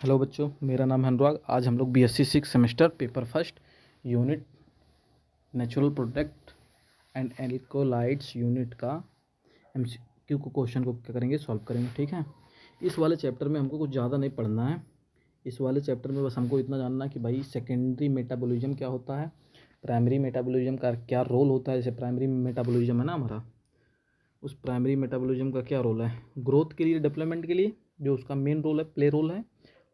Hello बच्चों, मेरा नाम है अनुराग। आज हम लोग BSc 6 semester paper first unit natural product and alkaloids unit का एमसीक्यू को क्वेश्चन को क्या करेंगे, सॉल्व करेंगे। ठीक है, इस वाले चैप्टर में हमको कुछ ज़्यादा नहीं पढ़ना है। इस वाले चैप्टर में बस हमको इतना जानना है कि भाई सेकेंडरी मेटाबॉलिज्म क्या होता है, प्राइमरी मेटाबॉलिज्म का क्या रोल होता है। जैसे प्राइमरी मेटाबॉलिज्म है ना हमारा, उस प्राइमरी मेटाबॉलिज्म का क्या रोल है ग्रोथ के लिए, डेवलपमेंट के लिए, जो उसका मेन रोल है, प्ले रोल है।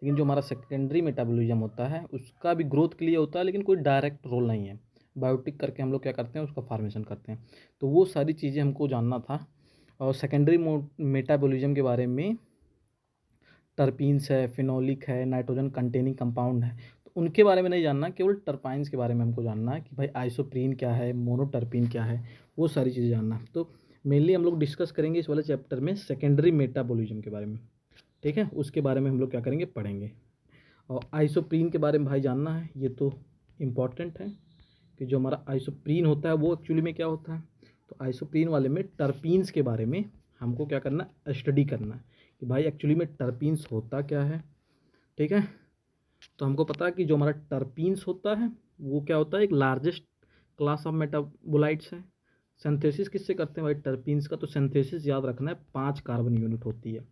लेकिन जो हमारा सेकेंडरी मेटाबॉलिज्म होता है उसका भी ग्रोथ के लिए होता है, लेकिन कोई डायरेक्ट रोल नहीं है। बायोटिक करके हम लोग क्या करते हैं, उसका फार्मेशन करते हैं। तो वो सारी चीज़ें हमको जानना था। और सेकेंडरी मेटाबॉलिज्म के बारे में टर्पीन्स है, फिनोलिक है, नाइट्रोजन कंटेनिंग कंपाउंड है, तो उनके बारे में नहीं जानना, केवल टर्पाइंस के बारे में हमको जानना है कि भाई आइसोप्रीन क्या है, मोनोटर्पीन क्या है, वो सारी चीज़ें जानना है। तो मेनली हम लोग डिस्कस करेंगे इस वाले चैप्टर में सेकेंडरी मेटाबॉलिज्म के बारे में। ठीक है, उसके बारे में हम लोग क्या करेंगे, पढ़ेंगे। और आइसोप्रीन के बारे में भाई जानना है, ये तो इम्पॉर्टेंट है कि जो हमारा आइसोप्रीन होता है वो एक्चुअली में क्या होता है। तो आइसोप्रीन वाले में टर्पीन्स के बारे में हमको क्या करना है, स्टडी करना है कि भाई एक्चुअली में टर्पीन्स होता क्या है। ठीक है, तो हमको पता है कि जो हमारा टर्पीन्स होता है वो क्या होता है, एक लार्जेस्ट क्लास ऑफ मेटाबोलाइट्स है। सिंथेसिस किससे करते हैं भाई, टर्पीन्स का। तो सिंथेसिस याद रखना है, 5 कार्बन यूनिट होती है,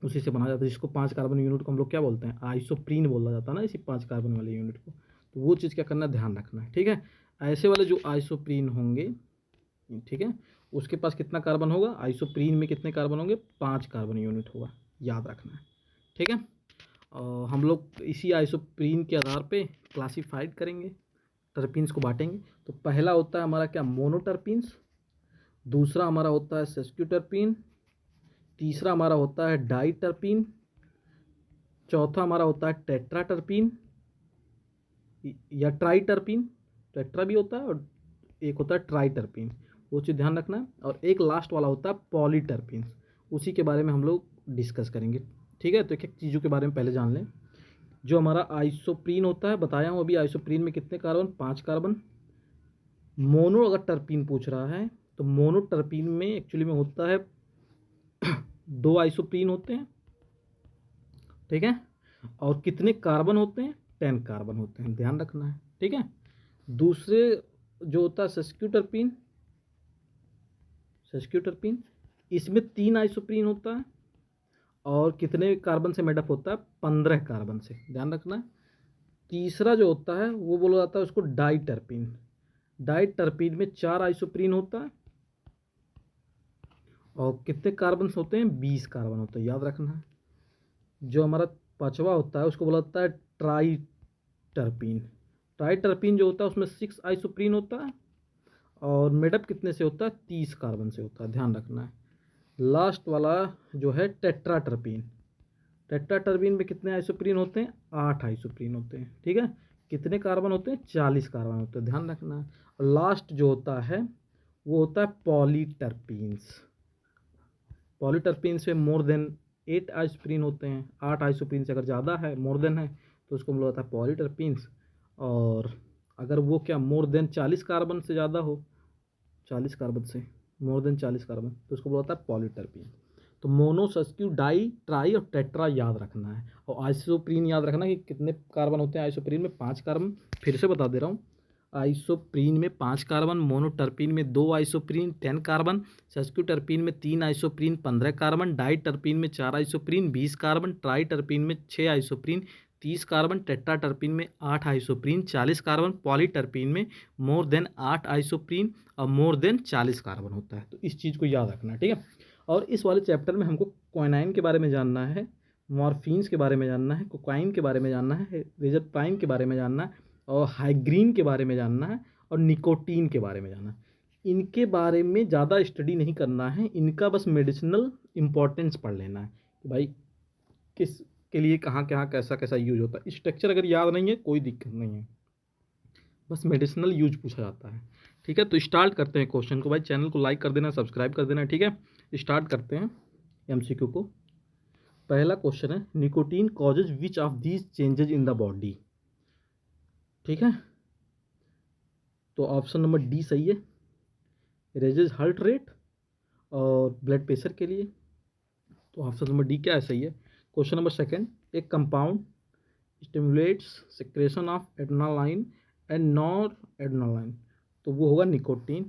उसी से बना जाता है। जिसको 5 कार्बन यूनिट को हम लोग क्या बोलते हैं, आइसोप्रीन बोला जाता है ना, इसी 5 कार्बन वाले यूनिट को। तो वो चीज़ क्या करना है, ध्यान रखना है। ठीक है, ऐसे वाले जो आइसोप्रीन होंगे, ठीक है, उसके पास कितना कार्बन होगा, आइसोप्रीन में कितने कार्बन होंगे, 5 कार्बन यूनिट होगा, याद रखना है। ठीक है, और हम लोग इसी आइसोप्रीन के आधार पे क्लासिफाइड करेंगे, टर्पीन्स को बांटेंगे। तो पहला होता है हमारा क्या, मोनोटर्पीन्स। दूसरा हमारा होता है सेस्क्यूटर्पीन। तीसरा हमारा होता है डाइटर्पीन। चौथा हमारा होता है टेट्राटर्पीन या ट्राइटर्पीन। टेट्रा भी होता है और एक होता है ट्राइटर्पीन, वो चीज़ ध्यान रखना है। और एक लास्ट वाला होता है पॉलीटर्पीन, उसी के बारे में हम लोग डिस्कस करेंगे। ठीक है, तो एक एक चीज़ों के बारे में पहले जान लें। जो हमारा आइसोप्रीन होता है, बताया हूँ अभी, आइसोप्रीन में कितने कार्बन, 5 कार्बन। मोनो अगर टर्पीन पूछ रहा है तो मोनो टर्पीन में एक्चुअली में होता है 2 आइसोप्रीन होते हैं। ठीक है, और कितने कार्बन होते हैं, 10 कार्बन होते हैं, ध्यान रखना है। ठीक है, दूसरे जो होता है सेस्क्यूटर्पीन, इसमें 3 आइसोप्रीन होता है और कितने कार्बन से मेडअप होता है, 15 कार्बन से, ध्यान रखना है। तीसरा जो होता है वो बोला जाता है उसको डाइटर्पीन। डाइटर्पीन में 4 आइसोप्रीन होता है और कितने कार्बन होते हैं, 20 कार्बन होते हैं, याद रखना है। जो हमारा पांचवा होता है उसको बोला जाता है ट्राइटर्पीन। ट्राइटर्पीन जो होता है उसमें 6 आइसोप्रीन होता है और मेडअप कितने से होता है, 30 कार्बन से होता है, ध्यान रखना है। लास्ट वाला जो है टेट्राटर्पीन। टेट्राटर्पीन में कितने आइसोप्रीन होते हैं, 8 आइसोप्रीन होते हैं। ठीक है, कितने कार्बन होते हैं, 40 कार्बन होते हैं, ध्यान रखना है। और लास्ट जो होता है वो होता है पॉलीटर्पीन्स। पॉलीटर्पीन्स में मोर देन 8 आइसोप्रीन होते हैं। 8 आइसोप्रीन से अगर ज़्यादा है, मोर देन है, तो उसको बोला जाता है पॉलीटर्पीन्स। और अगर वो क्या मोर देन 40 कार्बन से ज़्यादा हो, 40 कार्बन से मोर देन 40 कार्बन, तो उसको बोला जाता है पॉलीटर्पीन। तो मोनो, सस्क्यू, डाई, ट्राई और टेट्रा याद रखना है। और आइसोप्रीन याद रखना कि कितने कार्बन होते हैं आइसोप्रीन में, 5 कार्बन। फिर से बता दे रहा हूँ, आइसोप्रीन में 5 कार्बन, मोनोटर्पीन में 2 आइसोप्रीन 10 कार्बन, सस्क्यूटर्पीन में 3 आइसोप्रीन 15 कार्बन, डाइटर्पीन में 4 आइसोप्रीन 20 कार्बन, ट्राइटर्पीन में 6 आइसोप्रीन 30 कार्बन, टेट्राटर्पीन में 8 आइसोप्रीन 40 कार्बन, पॉलीटर्पीन में मोर देन 8 आइसोप्रीन और मोर देन 40 कार्बन होता है। तो इस चीज़ को याद रखना है। ठीक है, और इस वाले चैप्टर में हमको क्वानाइन के बारे में जानना है, मॉर्फिन्स के बारे में जानना है, कोकाइन के बारे में जानना है, रिजरपाइन के बारे में जानना है, और हाइग्रीन के बारे में जानना है, और निकोटीन के बारे में जानना है। इनके बारे में ज़्यादा स्टडी नहीं करना है, इनका बस मेडिसिनल इम्पॉर्टेंस पढ़ लेना है कि भाई किस के लिए कहाँ कहाँ कैसा कैसा यूज होता है। स्ट्रक्चर अगर याद नहीं है कोई दिक्कत नहीं है, बस मेडिसिनल यूज पूछा जाता है। ठीक है, तो स्टार्ट करते हैं क्वेश्चन को। भाई चैनल को लाइक कर देना, सब्सक्राइब कर देना। ठीक है, स्टार्ट करते हैं एमसीक्यू को। पहला क्वेश्चन है, nicotine causes which of these changes in the body. ठीक है, तो ऑप्शन नंबर डी सही है, रेजेज हार्ट रेट और ब्लड प्रेशर के लिए। तो ऑप्शन नंबर डी क्या है, सही है। क्वेश्चन नंबर सेकंड, एक compound stimulates secretion of adrenaline and noradrenaline, तो वो होगा nicotine.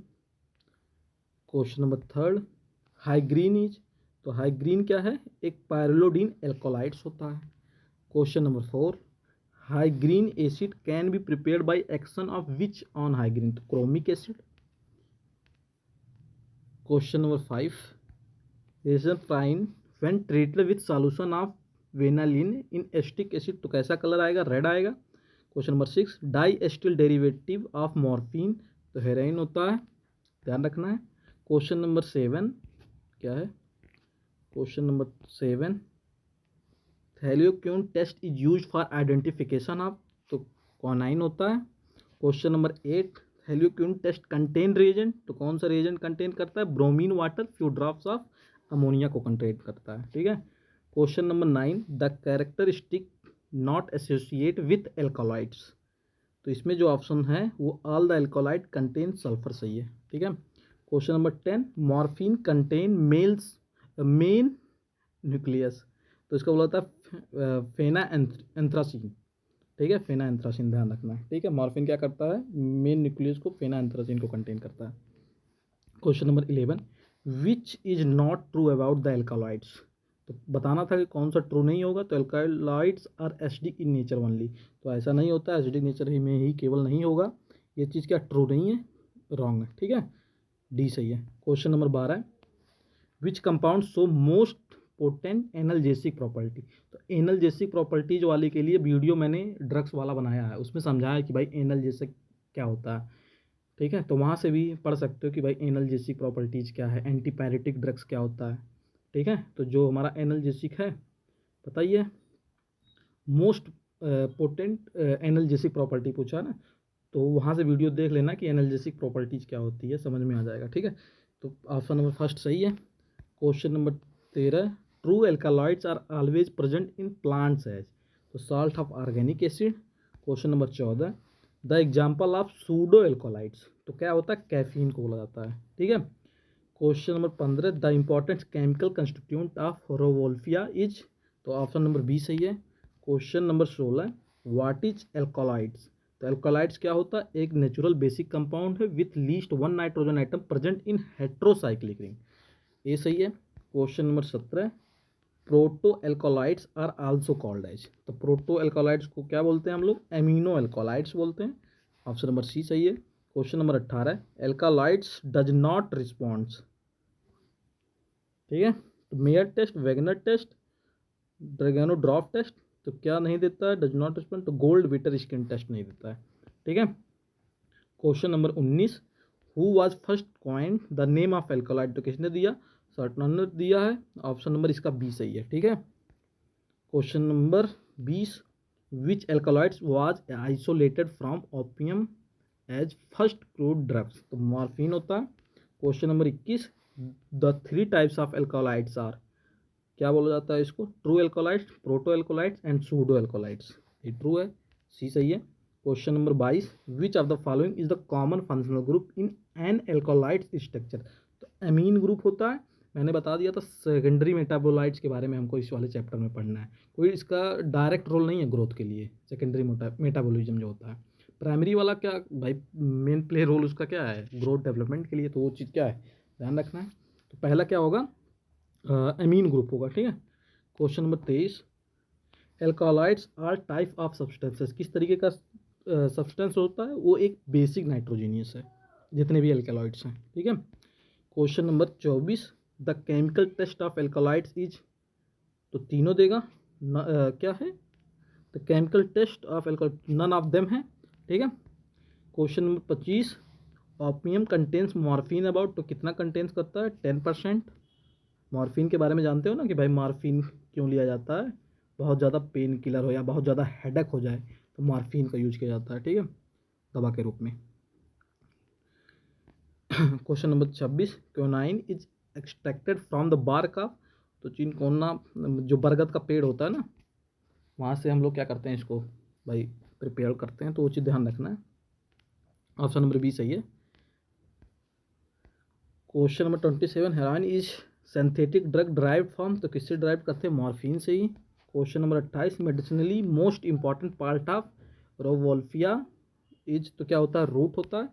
Question number third, hygrine is, तो हाइग्रीन क्या है, एक पायरोलोडीन एल्कोलाइड्स होता है। Question number four, hygrine acid can be prepared by action of which on hygrine, तो chromic acid. Question number five, reserpine when treated with solution of vanillin in acetic acid, तो कैसा colour आएगा, red आएगा। Question number six, diacetyl derivative of morphine, तो heroin होता है, ध्यान रखना है। क्वेश्चन नंबर सेवन क्या है, question number seven, thalleioquin test is use for identification of, तो क्वानाइन होता है। Question number eight, thalleioquin test contain reagent, तो कौन सा रिएजेंट कंटेन करता है, bromine water few drops of ammonia को कंटेन करता है, ठीक है। Question number nine, the characteristic not associate with alkaloids, तो इसमें जो ऑप्शन है वो all the alkaloid contain sulphur सही है, ठीक है। Question number 10, morphine contain main nucleus, तो इसका बोला था फेना एंथ्रासीन, ठीक है, फेना एंथ्रासीन ध्यान रखना है, ठीक है। मॉर्फिन क्या करता है, मेन न्यूक्लियस को फेना एंथ्रासीन को कंटेन करता है। Question number 11, which is not true about the alkaloids, तो बताना था कि कौन सा ट्रू नहीं होगा, तो alkaloids are acidic in nature only, तो ऐसा नहीं होता, एसिडिक नेचर ही में ही केवल नहीं होगा, ये चीज़ क्या ट्रू नहीं है, रॉन्ग है, ठीक है, डी सही है। Question number 12, which compound show most potent analgesic property, तो एनाल्जेसिक प्रॉपर्टीज वाले के लिए वीडियो मैंने ड्रग्स वाला बनाया है, उसमें समझाया कि भाई एनाल्जेसिक क्या होता है, ठीक है, तो वहाँ से भी पढ़ सकते हो कि भाई एनाल्जेसिक प्रॉपर्टीज क्या है, एंटीपायरेटिक ड्रग्स क्या होता है, ठीक है। तो जो हमारा एनाल्जेसिक है बताइए, मोस्ट पोटेंट एनाल्जेसिक प्रॉपर्टी पूछा ना, तो वहाँ से वीडियो देख लेना कि एनाल्जेसिक प्रॉपर्टीज क्या होती है, समझ में आ जाएगा, ठीक है। तो ऑप्शन नंबर फर्स्ट सही है। Question number 13, true alkaloids are always present in plants as, तो salt of organic acid. Question number 14, the example of pseudo alkaloids, तो क्या होता है, कैफीन को बोला जाता है, ठीक है। Question number 15, the important chemical constituent of rauvolfia is, तो ऑप्शन नंबर बी सही है। Question number 16, what is alkaloids, तो एल्कोलाइड्स क्या होता है, एक नेचुरल बेसिक कंपाउंड है with least one nitrogen item present in heterocyclic ring, ये सही है। Question number 17, proto alkaloids are also called as, तो प्रोटो एल्कोलाइड्स को क्या बोलते हैं हम लोग, एमिनो एल्कोलाइड्स बोलते हैं, ऑप्शन नंबर सी सही है। Question number 18, alkaloids does not responds, ठीक है, तो Mayer test, Wagner test, Dragendorff test, तो क्या नहीं देता है, डज नॉट रिस्पॉन्ड, तो गोल्ड विटर स्किन टेस्ट नहीं देता है, ठीक है। क्वेश्चन नंबर 19, who was first coined the name of alkaloid, तो किसने दिया, सर्टनर ने दिया है, ऑप्शन नंबर इसका बी सही है, ठीक है। Question number 20, which alkaloids was isolated from opium as first crude drugs, तो मॉर्फिन होता है। Question number 21, the three types of alkaloids are, क्या बोला जाता है इसको, true alkaloids, proto alkaloids and pseudo alkaloids, ये ट्रू है, सी सही है। Question number 22, which of the following is the common functional group in an alkaloids structure, तो एमीन ग्रुप होता है, मैंने बता दिया था सेकेंडरी मेटाबोलाइट्स के बारे में हमको इस वाले चैप्टर में पढ़ना है, कोई इसका डायरेक्ट रोल नहीं है ग्रोथ के लिए, सेकेंडरी मेटाबोलिज्म जो होता है, प्राइमरी वाला क्या भाई मेन प्ले रोल उसका क्या है, ग्रोथ डेवलपमेंट के लिए, तो वो चीज़ क्या है ध्यान रखना है। तो पहला क्या होगा, एमीन ग्रुप होगा, ठीक है। Question number 23, alkaloids are type of substances, किस तरीके का सब्सटेंस होता है, वो एक बेसिक नाइट्रोजीनियस है, जितने भी एल्कोलाइड्स हैं, ठीक है। Question number 24, the chemical test of alkaloids is, तो तीनों देगा क्या है, the chemical test of alkaloid none of them है, ठीक है। Question number 25, opium contains morphine about, तो कितना कंटेन्स करता है, 10%। मॉर्फिन के बारे में जानते हो ना कि भाई मॉर्फिन क्यों लिया जाता है, बहुत ज़्यादा पेन किलर हो या बहुत ज़्यादा हेडेक हो जाए तो मॉर्फिन का यूज किया जाता है, ठीक है, दवा के रूप में। Question number 26, quinine is extracted from the bark of, तो चिनकोना जो बरगद का पेड़ होता है ना, वहाँ से हम लोग क्या करते हैं इसको भाई प्रिपेयर करते हैं, तो वो चीज़ ध्यान रखना है, ऑप्शन नंबर बी सही है। Question number 27, heroin is synthetic drug derive from, तो किससे ड्राइव करते हैं, मॉर्फिन से ही, question number 28, medicinally most important part of rauvolfia is, तो क्या होता है, रूट होता है।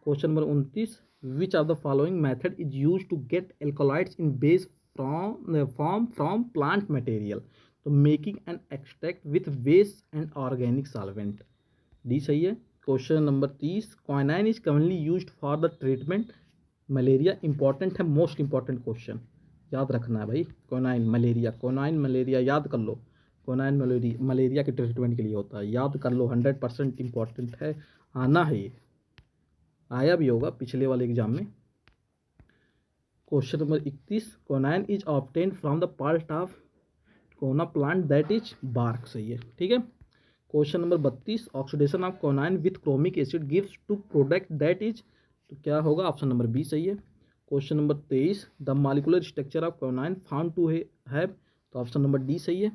Question number 29, which of the following method is use to get alkaloids in base form from plant material, तो making an extract with west and organic solvent, D सही है। Question number 30, quinine is commonly used for the treatment malaria, important है, most important question, याद रखना है भाई। क्वानाइन malaria याद कर लो। क्वानाइन मलेरिया के ट्रीटमेंट के लिए होता है, याद कर लो, 100% इंपॉर्टेंट है, आना है ये, आया भी होगा पिछले वाले एग्जाम में। Question number 31, quinine is obtain from the part of cona plant that is bark, सही है, ठीक है। Question number 32, oxidation of quinine with chromic acid gives two product that is, तो क्या होगा, ऑप्शन नंबर बी सही है। Question number 23, the molecular structure of quinine found to have, तो ऑप्शन नंबर डी सही है,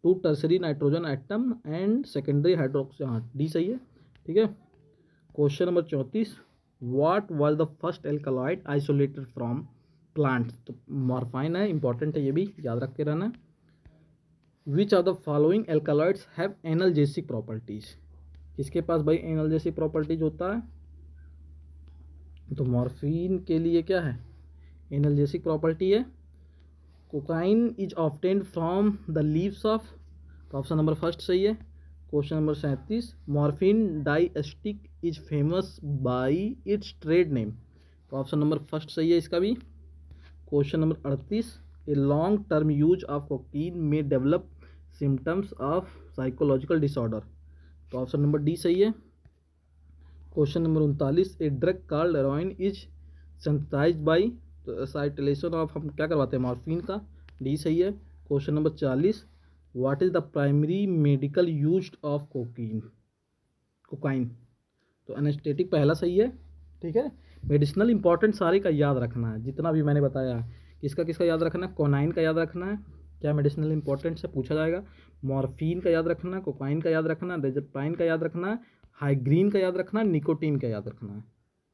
2 tertiary nitrogen atom and secondary hydroxy, हाँ D सही है, ठीक है। Question number 34, what was the first alkaloid isolated from plant, तो मॉर्फाइन है, इंपॉर्टेंट है, ये भी याद रख के रहना। विच of the following alkaloids have analgesic properties, किसके पास भाई एनाल्जेसिक प्रॉपर्टीज होता है, तो मॉर्फिन के लिए क्या है, एनाल्जेसिक प्रॉपर्टी है। Cocaine is obtained from the leaves of, तो ऑप्शन नंबर फर्स्ट सही है। Question number 37, morphine diacetic is famous by its trade name, तो ऑप्शन नंबर फर्स्ट सही है इसका भी। Question number 38, a long term use of cocaine में develop symptoms of psychological disorder, तो ऑप्शन नंबर डी सही है। Question number 39, a drug called heroin is synthesized by, तो एसाइटिलेशन ऑफ, हम क्या करवाते हैं, मॉर्फिन का, डी सही है। Question number 40, what is the primary medical used of cocaine, तो एनेस्थेटिक पहला सही है, ठीक है। मेडिसिनल इंपॉर्टेंट सारे का याद रखना है, जितना भी मैंने बताया, किसका किसका याद रखना है, क्वानाइन का याद रखना है, क्या मेडिसिनल इंपॉर्टेंट से पूछा जाएगा, मॉर्फिन का याद रखना है, कोकाइन का याद रखना है, रेजरपाइन का याद रखना है, हाइग्रीन का याद रखना है, निकोटीन का याद रखना है,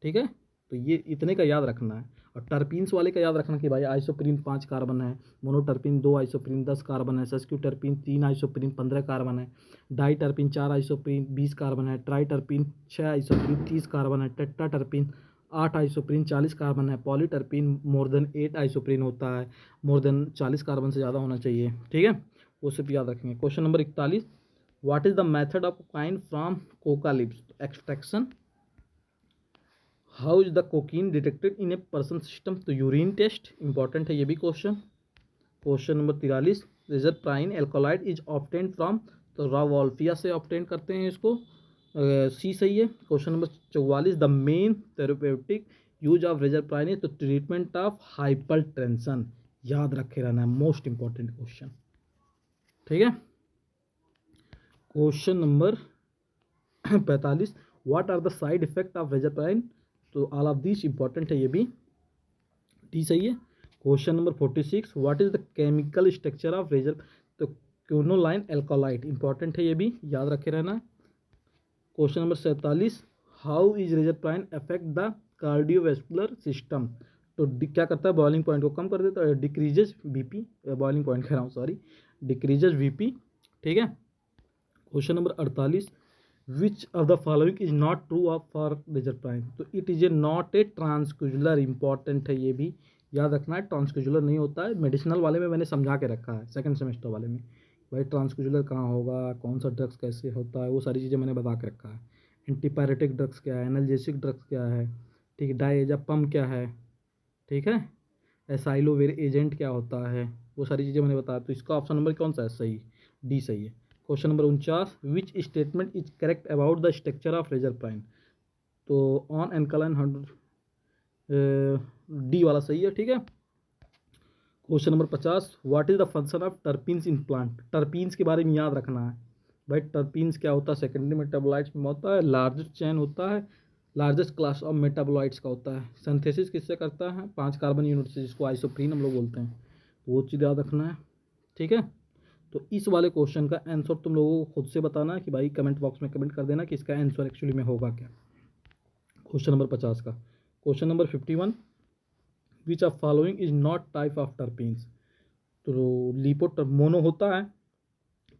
ठीक है। तो ये इतने का याद रखना है। और टर्पीन्स वाले का याद रखना कि भाई आइसोप्रीन 5 कार्बन है, मोनोटर्पीन 2 आइसोप्रीन 10 कार्बन है, सस्क्यूटर्पीन 3 आइसोप्रीन 15 कार्बन है, डाइटर्पीन 4 आइसोप्रीन 20 कार्बन है, ट्राइटर्पीन 6 आइसोप्रीन 30 कार्बन है, टेट्राटर्पीन 8 आइसोप्रीन 40 कार्बन है, पॉलीटर्पीन मोर देन 8 आइसोप्रीन होता है, मोर देन 40 कार्बन से ज़्यादा होना चाहिए, ठीक है, वो सब याद रखेंगे। Question number 41, what is the method of cocaine from coca leaves, extraction. How is the cocaine detected in a person system, तो यूरिन टेस्ट, इंपॉर्टेंट है ये भी question. Question number 43, reserpine alkaloid is obtained from, तो rauwolfia से obtain करते हैं इसको, C सही है। Question number 44, the main therapeutic use of reserpine is, तो ट्रीटमेंट ऑफ हाइपर टेंशन, याद रखे रहना है, मोस्ट इंपॉर्टेंट क्वेश्चन, ठीक है। Question number 45, what are the side effect of reserpine, तो ऑल ऑफ दिस इंपॉर्टेंट है, ये भी डी सही है। Question number 46, what is the chemical structure of रेजर, तो क्विनोलाइन एल्कोलाइड, इंपॉर्टेंट है ये भी, याद रखे रहना। Question number 47, how is reserpine affect the cardiovascular system, तो क्या करता है, बॉइलिंग पॉइंट को कम कर देता है, डिक्रीजेज बीपी, बॉइलिंग पॉइंट कह रहा हूँ सॉरी, डिक्रीजेज बीपी, ठीक है। Question number 48, which of the following is not true of for reserpine, तो it is a not a tranquilizer, important है ये भी, याद रखना है, ट्रांसक्यूजुलर नहीं होता है। मेडिसिनल वाले में मैंने समझा के रखा है, सेकंड सेमेस्टर वाले में, भाई ट्रांसक्यूजुलर कहाँ होगा, कौन सा ड्रग्स कैसे होता है, वो सारी चीज़ें मैंने बता के रखा है। एंटीपायरेटिक ड्रग्स क्या है, एनाल्जेसिक ड्रग्स क्या है, ठीक है, डायजेपम क्या है, ठीक है, एसाइलोवेर एजेंट क्या होता है, वो सारी चीज़ें मैंने बताया। तो इसका ऑप्शन नंबर कौन सा है, सही, डी सही है। Question number 49, which statement is correct about the structure of reserpine, तो ऑन एल्कलाइन डी वाला सही है, ठीक है। Question number 50, what is the function of terpenes in plant, terpenes के बारे में याद रखना है भाई, टर्पीन्स क्या होता है, सेकेंडरी मेटाबोलाइट्स में होता है, लार्जेस्ट चेन होता है, लार्जेस्ट क्लास ऑफ मेटाबोलाइट्स का होता है, सिंथेसिस किससे करता है, 5 कार्बन यूनिट से, जिसको आइसोप्रीन हम लोग बोलते हैं, तो वो चीज़ याद रखना है, ठीक है। तो इस वाले क्वेश्चन का आंसर तुम लोगों को खुद से बताना है कि भाई कमेंट बॉक्स में कमेंट कर देना कि इसका आंसर एक्चुअली में होगा क्या, क्वेश्चन नंबर 50 का। Question number 51, which of following is not type of terpenes, तो लिपोटर मोनो होता है,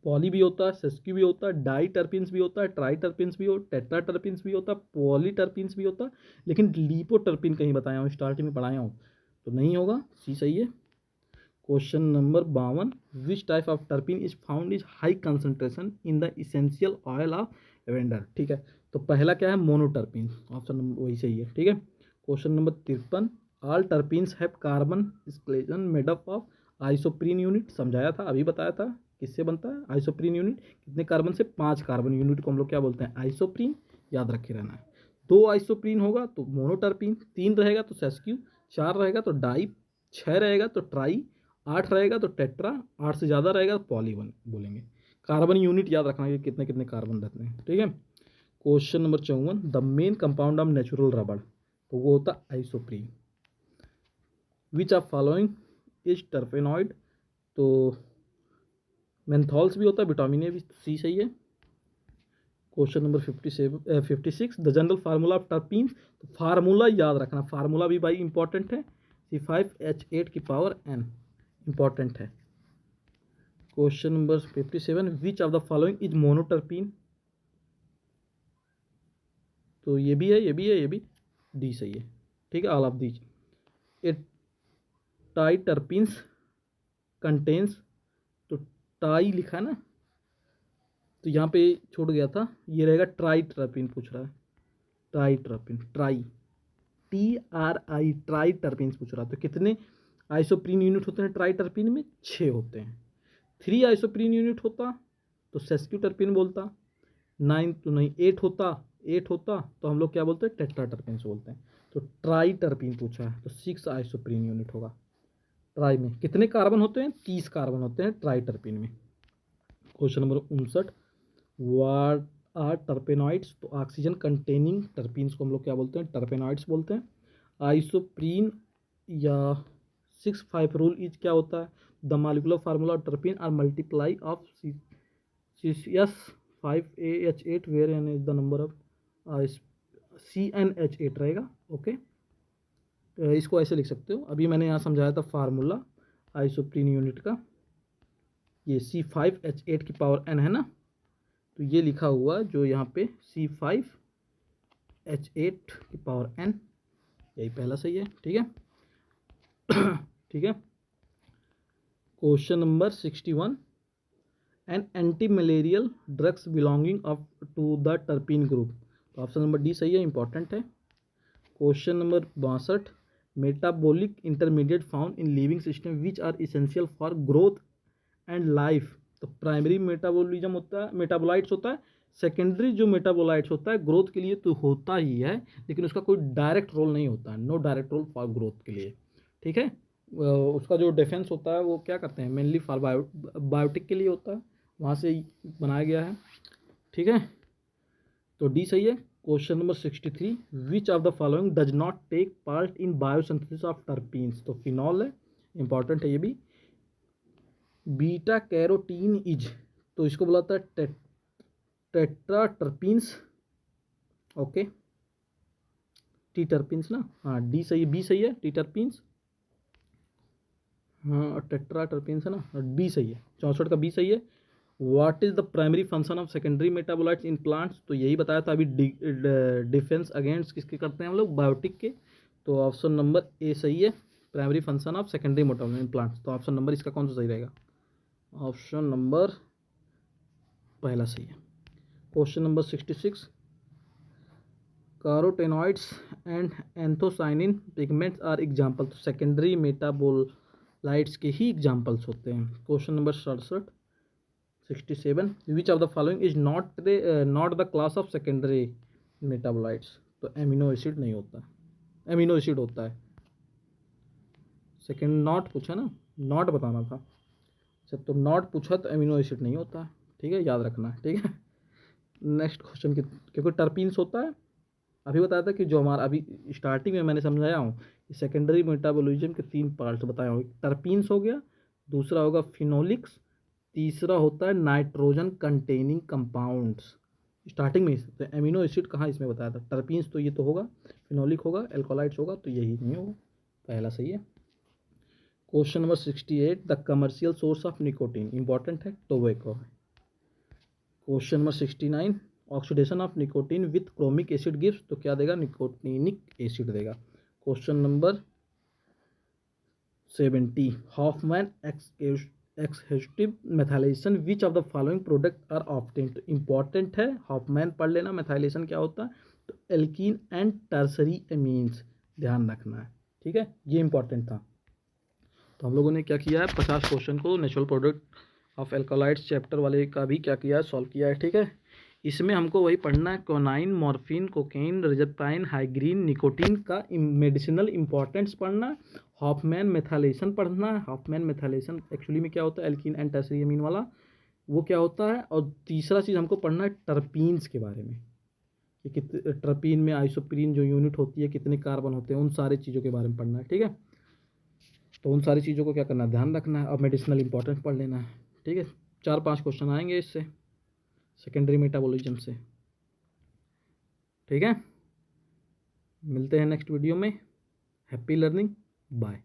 पॉली भी होता है, सेस्क्यू भी होता है, डाई टर्पिन्स भी होता है, ट्राई टर्पिन्स भी हो, टेट्रा टर्पिन्स भी होता है, पॉली टर्पिन्स भी होता है, लेकिन लिपो टर्पिन कहीं बताया हूँ, स्टार्टिंग में पढ़ाया हूँ, तो नहीं होगा, सी सही है। Question number 52, which type of टर्पिन is found is high concentration in the essential oil of lavender. ठीक है, तो पहला क्या है, मोनोटर्पिन, ऑप्शन नंबर वही सही है। ठीक है, question number 53, all terpenes have carbon skeleton made up of isoprene unit. समझाया था, अभी बताया था, किससे बनता है आइसोप्रीन यूनिट, कितने कार्बन से, 5 कार्बन यूनिट को हम लोग क्या बोलते हैं, आइसोप्रीन, याद रखे रहना है। 2 आइसोप्रीन होगा तो मोनोटर्पिन, 3 रहेगा तो सेस्क्यू, 4 रहेगा तो डाई, 6 रहेगा तो ट्राई, 8 रहेगा तो टेट्रा, 8 से ज़्यादा रहेगा तो पॉलीवन बोलेंगे। कार्बन यूनिट याद रखना है कि कितने कितने कार्बन रहते हैं। ठीक है, question number 54, the main compound of natural रबड़, तो वो होता है isoprene. Which of following is टर्पेनॉइड, तो मेंथॉल्स भी होता है, विटामिन ए भी, सी सही है। Question number 56, the general formula of terpenes, तो फार्मूला याद रखना, फार्मूला भी भाई इंपॉर्टेंट है, C5H8 की पावर n, इंपॉर्टेंट है। Question number 57, which of the following is monoterpene, तो ये भी है, ये भी है, ये भी, डी सही है। ठीक है, all of these. A tie terpenes contains, तो टाई लिखा है ना, तो यहाँ पे छूट गया था, ये रहेगा ट्राई टर्पिन पूछ रहा है, ट्राई टर्पिन, ट्राई, TRI, ट्राई टर्पिन पूछ रहा है। तो कितने आइसोप्रीन यूनिट होते हैं ट्राई टर्पिन में, 6 होते हैं। 3 आइसोप्रीन यूनिट होता तो सेस्क्यू टर्पिन बोलता, 9 तो नहीं, 8 होता तो हम लोग क्या बोलते हैं, टेट्रा टर्पिन से बोलते हैं। तो ट्राई टर्पिन पूछा है तो 6 आइसोप्रीन यूनिट होगा। ट्राई में कितने कार्बन होते हैं, 30 कार्बन होते हैं ट्राई टर्पिन में। Question number 59, what are terpenoids, तो ऑक्सीजन कंटेनिंग टर्पीन्स को हम लोग क्या बोलते हैं, टर्पेनॉइड्स बोलते हैं। आइसोप्रीन या 6-5 रूल इज क्या होता है, the molecular formula of terpene are multiply of CH5AH8 where n is the number of CnH8 रहेगा। ओके, इसको ऐसे लिख सकते हो, अभी मैंने यहाँ समझाया था फार्मूला आइसोप्रीन यूनिट का, ये C5H8 की पावर n है ना, तो ये लिखा हुआ जो यहाँ पे C5H8 की पावर n, यही पहला सही है। ठीक है, ठीक है। Question number 61, an anti malarial drugs belonging up to the terpene group, तो ऑप्शन नंबर डी सही है, इंपॉर्टेंट है। Question number 62, metabolic intermediate found in living system which are essential for growth and life, तो primary metabolism होता है, metabolites होता है, secondary जो मेटाबोलाइट्स होता है ग्रोथ के लिए तो होता ही है, लेकिन उसका कोई डायरेक्ट रोल नहीं होता है, no direct role for growth के लिए। ठीक है, उसका जो डिफेंस होता है वो क्या करते हैं, मेनली फॉर बायोटिक के लिए होता है, वहाँ से बनाया गया है। ठीक है, तो डी सही है। Question number 63, which of the following does not take part in biosynthesis of terpenes, तो फिनॉल है, इंपॉर्टेंट है ये भी। बीटा कैरोटीन इज, तो इसको बुलाता है tetra terpenes. Okay, T terpenes ना, हाँ डी सही है, बी सही है, टी टर्पीन्स, हाँ टेट्रा टर्पीन्स है ना, बी सही है, 64 का बी सही है। What is the primary function of secondary metabolites in plants, तो यही बताया था अभी, डिफेंस अगेंस्ट किसके करते हैं हम लोग, बायोटिक के, तो ऑप्शन नंबर ए सही है, primary function of secondary metabolite in plants, तो ऑप्शन नंबर इसका कौन सा सही रहेगा, ऑप्शन नंबर पहला सही है। Question number 66, carotenoids and anthocyanin pigments are example, तो सेकेंडरी मेटाबोलाइट्स के ही एग्जाम्पल्स होते हैं। Question number 67, which of the following is not the class of secondary metabolites, तो एमिनो एसिड नहीं होता, एमिनो एसिड होता है, सेकेंड नॉट पूछा ना, नॉट बताना था, अच्छा तो नॉट पूछा तो एमिनो एसिड नहीं होता है। ठीक है, याद रखना है। ठीक है, नेक्स्ट क्वेश्चन की, क्योंकि टर्पीन्स होता है, अभी बताया था कि जो हमारा अभी स्टार्टिंग में मैंने समझाया हूँ कि सेकेंडरी मेटाबॉलिज्म के 3 पार्ट्स बताया हूँ, टर्पीन्स हो गया, दूसरा होगा फिनोलिक्स, तीसरा होता है नाइट्रोजन कंटेनिंग कंपाउंड्स, स्टार्टिंग में ही। तो एमिनो एसिड कहाँ इसमें बताया था, टर्पीन्स तो ये तो होगा, फिनोलिक होगा, एल्कोलाइट्स होगा, तो यही नहीं होगा, पहला सही है। Question number 68, the commercial source of nicotine, important है, टोबैको है। Question number 69, oxidation of nicotine with chromic acid gives, तो क्या देगा, निकोटिनिक एसिड देगा। Question number 70, Hofmann exhaustive methylation which of the following product are obtained, important है, Hofmann पढ़ लेना, methylation क्या होता है, तो एल्कीन एंड टर्सरी एमीन्स, ध्यान रखना है, ठीक है, ये इंपॉर्टेंट था। तो हम लोगों ने क्या किया है, 50 क्वेश्चन को natural product of alkaloids chapter वाले का भी क्या किया है, सॉल्व किया है, ठीक है। इसमें हमको वही पढ़ना है, क्विनाइन, मॉर्फिन, कोकेन, रिजपाइन, हाइग्रीन, निकोटीन का मेडिसिनल इंपॉर्टेंस पढ़ना है, हॉफमैन मेथाइलेशन पढ़ना है। हॉफमैन मेथाइलेशन एक्चुअली में क्या होता है, एल्कीन एंड टर्सरी अमीन वाला, वो क्या होता है। और तीसरा चीज़ हमको पढ़ना है टर्पीन्स के बारे में, कि कितने टर्पीन में आइसोप्रीन जो यूनिट होती है कितने कार्बन होते हैं, उन सारी चीज़ों के बारे में पढ़ना है, ठीक है। तो उन सारी चीज़ों को क्या करना है, ध्यान रखना है, और मेडिसिनल इंपॉर्टेंस पढ़ लेना है, ठीक है। 4-5 क्वेश्चन आएंगे इससे, सेकेंडरी मेटाबॉलिज्म से, ठीक है। मिलते हैं नेक्स्ट वीडियो में। Happy learning, bye.